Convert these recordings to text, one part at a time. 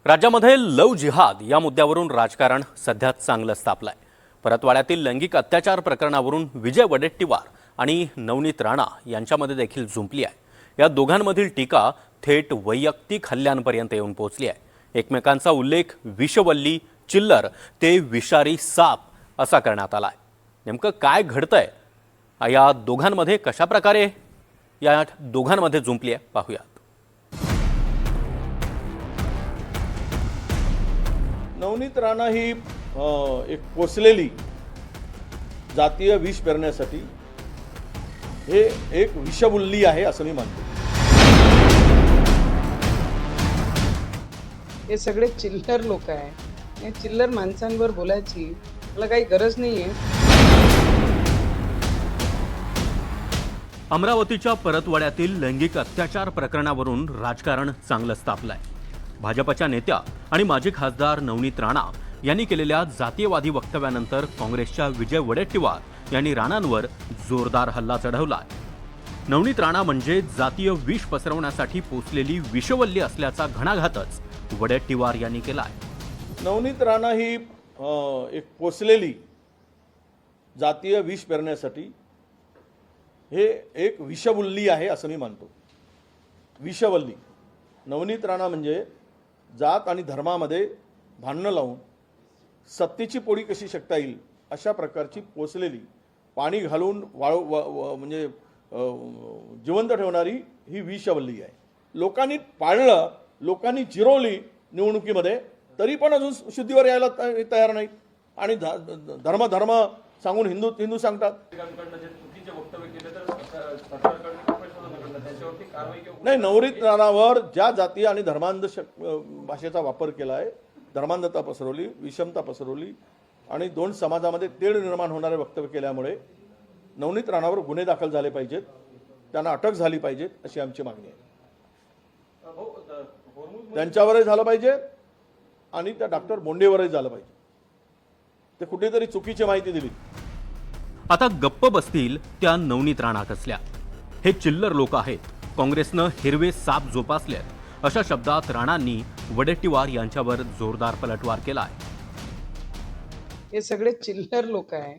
राज्यामध्ये लव जिहाद या मुद्द्यावरून राजकारण सध्या चांगलंच तापलंय। परतवाड्यातील लैंगिक अत्याचार प्रकरणावरून विजय वडेट्टीवार आणि नवनीत राणा यांच्यामध्ये देखील झुंपली आहे। या दोघांमधील टीका थेट वैयक्तिक हल्ल्यांपर्यंत येऊन पोहोचली आहे। एकमेकांचा उल्लेख विषवल्ली, चिल्लर ते विषारी साप असा करण्यात आलाय। नेमकं काय घडतंय, या दोघांमध्ये कशा प्रकारे या दोघांमध्ये झुंपली आहे पाहूयात। नवनीत राणा ही एक पोचलेली जातीय विष पेरण्यासाठी हे एक विषबुल्ली आहे असं मी मानतो। हे सगळे चिल्लर लोक आहे। या चिल्लर माणसांवर बोलायची मला काही गरज नाहीये। अमरावतीच्या परतवाड्यातील लैंगिक अत्याचार प्रकरणावरून राजकारण चांगलंच तापलंय। भाजपच्या नेत्या आणि माजी खासदार नवनीत राणा यांनी केलेल्या जातीयवादी वक्तव्यानंतर काँग्रेसच्या विजय वडेट्टीवार यांनी राणांवर जोरदार हल्ला चढवलाय। नवनीत राणा म्हणजे जातीय विष पसरवण्यासाठी पोचलेली विषवल्ली असल्याचा घणाघातच वडेट्टीवार यांनी केलाय। नवनीत राणा ही एक पोचलेली जातीय विष पेरण्यासाठी हे एक विषबुल्ली आहे असं मी मानतो। विषवल्ली नवनीत राणा म्हणजे जात आणि धर्मामध्ये भांडणं लावून सत्तेची पोळी कशी शकता येईल अशा प्रकारची पोचलेली, पाणी घालून म्हणजे जिवंत ठेवणारी ही विषवल्ली आहे। लोकांनी पाळलं, लोकांनी जिरवली निवडणुकीमध्ये, तरी पण अजून शुद्धीवर यायला तयार नाहीत आणि धर्म सांगून हिंदू सांगतात। नाही, नवनीत राणावर ज्या जाती आणि धर्मांध भाषेचा वापर केला आहे, धर्मांधता पसरवली, विषमता पसरवली आणि दोन समाजामध्ये तेढ निर्माण होणारे वक्तव्य केल्यामुळे नवनीत राणावर गुन्हे दाखल झाले पाहिजेत, त्यांना अटक झाली पाहिजे अशी आमची मागणी आहे। त्यांच्यावरही झालं पाहिजे आणि त्या डॉक्टर बोंडेवरही झालं पाहिजे। ते कुठेतरी चुकीची माहिती दिली। आता गप्प बसतील त्या नवनीत राणा कसल्या? हे चिल्लर लोक आहेत, काँग्रेसनं हिरवे साप जोपासलेत अशा शब्दात राणांनी वडेट्टीवार यांच्यावर जोरदार पलटवार केलाय। हे सगळे चिल्लर लोक आहे।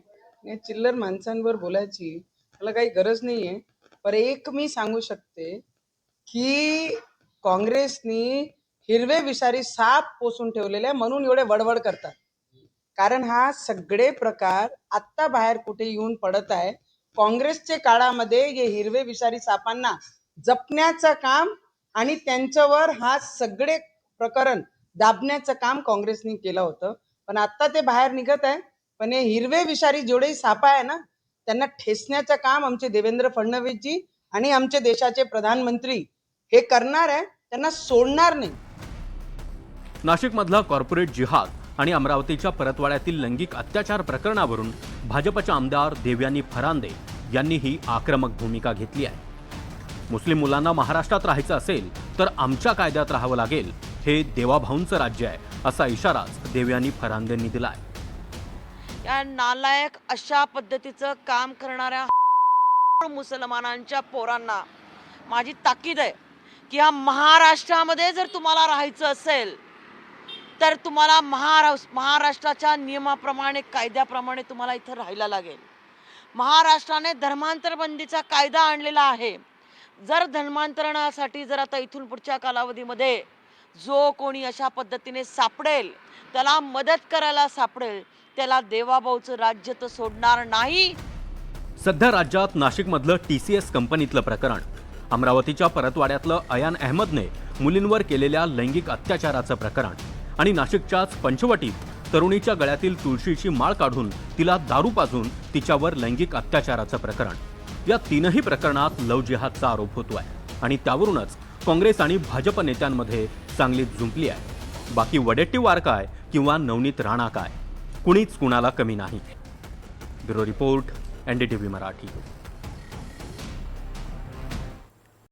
या चिल्लर माणसांवर बोलायची मला काही गरज नाहीये। पण एक मी सांगू शकते की काँग्रेसनी हिरवे विषारी साप पोसून ठेवलेले म्हणून एवढे वडवड करतात। कारण हा सगळे प्रकार आत्ता बाहेर कुठे येऊन पडत आहे। काँग्रेसच्या काळामध्ये हे हिरवे विषारी सापांना जपण्याचं काम आणि त्यांच्यावर हा सगळे प्रकरण दाबण्याचं काम काँग्रेसने केलं होतं, पण आता ते बाहेर निघत आहे। पण हे हिरवे विषारी जेवढे साप आहे ना, त्यांना ठेचण्याचं काम आमचे देवेंद्र फडणवीसजी आणि आमचे देशाचे प्रधानमंत्री हे करणार आहे, त्यांना सोडणार नाही। नाशिकमधला कॉर्पोरेट जिहाद आणि अमरावतीच्या परतवाड्यातील लैंगिक अत्याचार प्रकरणावरून भाजपच्या आमदार देवयानी फरांदे यांनी ही आक्रमक भूमिका घेतली आहे। मुस्लिम मुलांना महाराष्ट्रात राहायचं असेल तर आमच्या कायद्यात राहावं लागेल, हे देवाभाऊंचं राज्य आहे असा इशाराच देवयानी फरांदेंनी दिलाय। या नालायक अशा पद्धतीचं काम करणाऱ्या मुसलमानांच्या पोरांना माझी ताकीद आहे की या महाराष्ट्रामध्ये जर तुम्हाला राहायचं असेल तर तुम्हाला महाराष्ट्राच्या नियमाप्रमाणे, कायद्याप्रमाणे तुम्हाला इथं राहायला लागेल। महाराष्ट्राने धर्मांतर बंदीचा कायदा आणलेला आहे। जर धर्मांतरणासाठी जर आता इथून पुढच्या कालावधीमध्ये जो कोणी अशा पद्धतीने सापडेल, त्याला मदत करायला सापडेल, त्याला देवाभाऊचं राज्य तर सोडणार नाही। सध्या राज्यात नाशिकमधलं TCS कंपनीतलं प्रकरण, अमरावतीच्या परतवाड्यातलं अयान अहमदने मुलींवर केलेल्या लैंगिक अत्याचाराचं प्रकरण आणि नाशिकच्याच पंचवटीत तरुणीच्या गळ्यातील तुळशीची माळ काढून तिला दारू पाजून तिच्यावर लैंगिक अत्याचाराचं प्रकरण, या तीनही प्रकरणात लव जिहादचा आरोप होतोय आणि त्यावरूनच काँग्रेस आणि भाजप नेत्यांमध्ये चांगलीच झुंपली आहे। बाकी वडेट्टीवार काय किंवा नवनीत राणा काय, कुणीच कुणाला कमी नाही। Bureau report, NDTV Marathi.